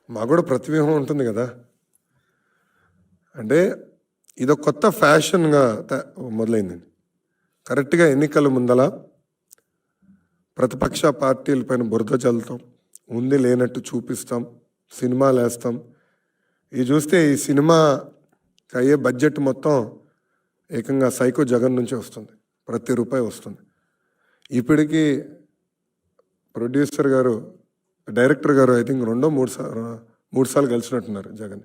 మాకు కూడా ప్రతివ్యూహం ఉంటుంది కదా. అంటే ఇదొక కొత్త ఫ్యాషన్గా మొదలైందండి. కరెక్ట్గా ఎన్నికల ముందల ప్రతిపక్ష పార్టీలపైన బురద చల్లుతాం, ఉంది లేనట్టు చూపిస్తాం, సినిమాలు వేస్తాం. ఇది చూస్తే ఈ సినిమాకి అయ్యే బడ్జెట్ మొత్తం ఏకంగా సైకో జగన్ నుంచి వస్తుంది, ప్రతి రూపాయి వస్తుంది. ఇప్పటికీ ప్రొడ్యూసర్ గారు, డైరెక్టర్ గారు ఐ థింక్ మూడు సార్లు కలిసినట్టున్నారు జగన్.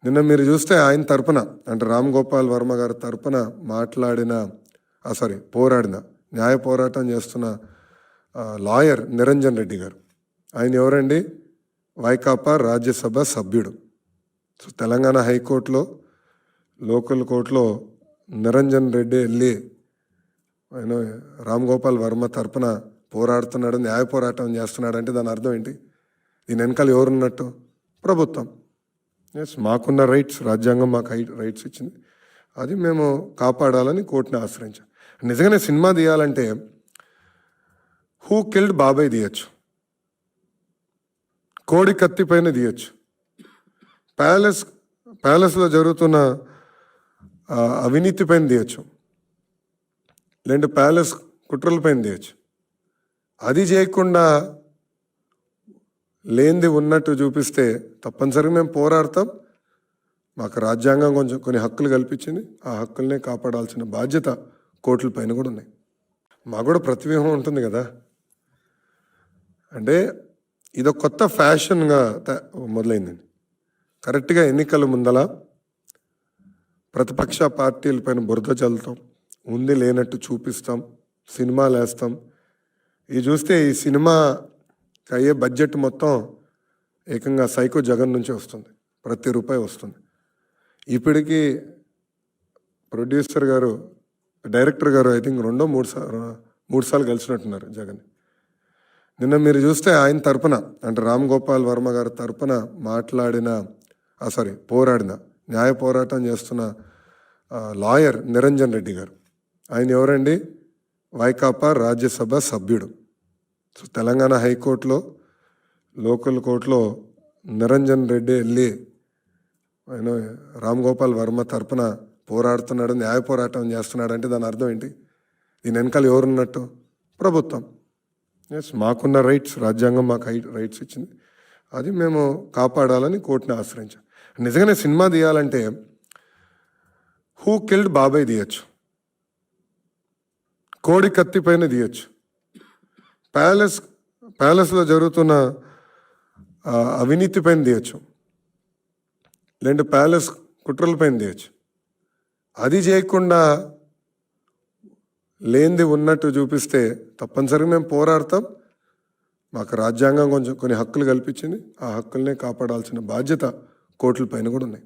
నిన్న మీరు చూస్తే ఆయన తరపున, అంటే రామ్ గోపాల్ వర్మ గారి తరపున పోరాడిన, న్యాయ పోరాటం చేస్తున్న లాయర్ నిరంజన్ రెడ్డి గారు. ఆయన ఎవరండి? వైకాపా రాజ్యసభ సభ్యుడు. సో తెలంగాణ హైకోర్టులో, లోకల్ కోర్టులో నిరంజన్ రెడ్డి వెళ్ళి ఆయన రామ్ గోపాల్ వర్మ తరపున పోరాడుతున్నాడు, న్యాయ పోరాటం చేస్తున్నాడు అంటే దాని అర్థం ఏంటి? దీని వెనకాల ఎవరున్నట్టు? ప్రభుత్వం. ఎస్, మాకున్న రైట్స్, రాజ్యాంగం మాకు రైట్స్ ఇచ్చింది, అది మేము కాపాడాలని కోర్టుని ఆశ్రయించాం. నిజంగానే సినిమా తీయాలంటే హూ కిల్డ్ బాబాయ్ తీయచ్చు, కోడి కత్తి పైన తీయచ్చు, ప్యాలెస్లో జరుగుతున్న అవినీతి పైన తీయచ్చు, లేదంటే ప్యాలెస్ కుట్రల పైన తీయచ్చు. అది చేయకుండా లేనిది ఉన్నట్టు చూపిస్తే తప్పనిసరిగా మేము పోరాడతాం. మాకు రాజ్యాంగం కొన్ని హక్కులు కల్పించింది, ఆ హక్కుల్నే కాపాడాల్సిన బాధ్యత కోర్టుల పైన కూడా ఉన్నాయి. మాకు కూడా ప్రతివ్యూహం ఉంటుంది కదా. అంటే ఇదొక కొత్త ఫ్యాషన్గా మొదలైందండి. కరెక్ట్గా ఎన్నికల ముందల ప్రతిపక్ష పార్టీలపైన బురద చల్లుతాం, ఉంది లేనట్టు చూపిస్తాం, సినిమాలు వేస్తాం. ఇది చూస్తే ఈ సినిమాకి అయ్యే బడ్జెట్ మొత్తం ఏకంగా సైకో జగన్ నుంచి వస్తుంది, ప్రతి రూపాయి వస్తుంది. ఇప్పటికీ ప్రొడ్యూసర్ గారు, డైరెక్టర్ గారు ఐ థింక్ మూడు సార్లు కలిసినట్టున్నారు జగన్. నిన్న మీరు చూస్తే ఆయన తరపున, అంటే రామ్ గోపాల్ వర్మ గారి తరపున పోరాడిన, న్యాయ పోరాటం చేస్తున్న లాయర్ నిరంజన్ రెడ్డి గారు. ఆయన ఎవరండి? వైకాపా రాజ్యసభ సభ్యుడు. సో తెలంగాణ హైకోర్టులో, లోకల్ కోర్టులో నిరంజన్ రెడ్డి వెళ్ళి ఆయన రామ్ గోపాల్ వర్మ తరపున పోరాడుతున్నాడు, న్యాయ పోరాటం చేస్తున్నాడు అంటే దాని అర్థం ఏంటి? దీని వెనకాల ఎవరున్నట్టు? ప్రభుత్వం. ఎస్, మాకున్న రైట్స్, రాజ్యాంగం మాకు రైట్స్ ఇచ్చింది, అది మేము కాపాడాలని కోర్టుని ఆశ్రయించాం. నిజంగానే సినిమా తీయాలంటే హూ కిల్డ్ బాబాయ్ తీయచ్చు, కోడి కత్తి పైన తీయచ్చు, ప్యాలెస్లో జరుగుతున్న అవినీతి పైన తీయచ్చు, లేదంటే ప్యాలెస్ కుట్రల పైన తీయచ్చు. అది చేయకుండా లేనిది ఉన్నట్టు చూపిస్తే తప్పనిసరిగా మేము పోరాడతాం. మాకు రాజ్యాంగం కొన్ని హక్కులు కల్పించింది, ఆ హక్కుల్నే కాపాడాల్సిన బాధ్యత కోర్టుల పైన కూడా ఉన్నాయి.